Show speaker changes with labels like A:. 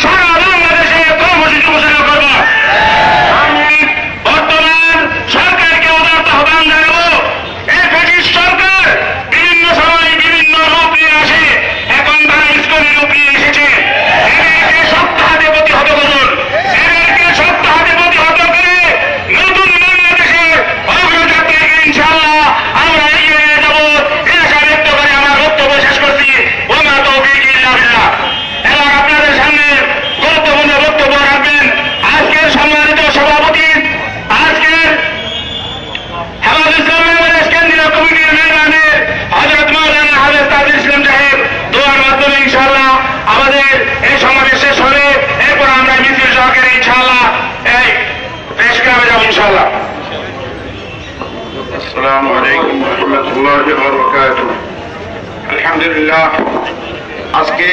A: সারা বাংলাদেশে কর্মসূচি ঘোষণা করব। আমি বর্তমান সরকারকে উদারত আহ্বান জানাবো, এই ফ্যাসিস্ট সরকার বিভিন্ন সময় বিভিন্ন রূপ নিয়ে আসে, এখন তারা ইসলামী রূপ নিয়ে এসেছে। এদেরকে শক্ত হাতে প্রতিহত করুন, এদেরকে শক্ত হাতে প্রতিহত করে নতুন বাংলাদেশের অগ্রযাত্রাকে ইনশাআল্লাহ আমরা এগিয়ে নিয়ে যাব। এই আশা ব্যক্ত করে আমার বক্তব্য শেষ করছি। ওমা তৌফিক ইল্লা বিল্লাহ। এবং আপনাদের সামনে গুরুত্বপূর্ণ বক্তব্য রাখবেন আজকের সম্মানিত সভাপতি, আজকের হেফাজত ইসলাম বাংলাদেশ কেন্দ্রীয় কমিটির মেহমানের হযরত মাওলানা হাফেজ তাজুল ইসলাম সাহেব দোয়ার মাধ্যমে ইনশাআল্লাহ আমাদের এই সমাবেশ শেষ হবে। এরপর আমরা মিছিল সহকারে ইনশাআল্লাহ এই প্রেস ক্লাবে যাব ইনশাআল্লাহ। আসসালামু আলাইকুম ওয়া রাহমাতুল্লাহি ওয়া বারাকাতুহু। আলহামদুলিল্লাহ, আজকে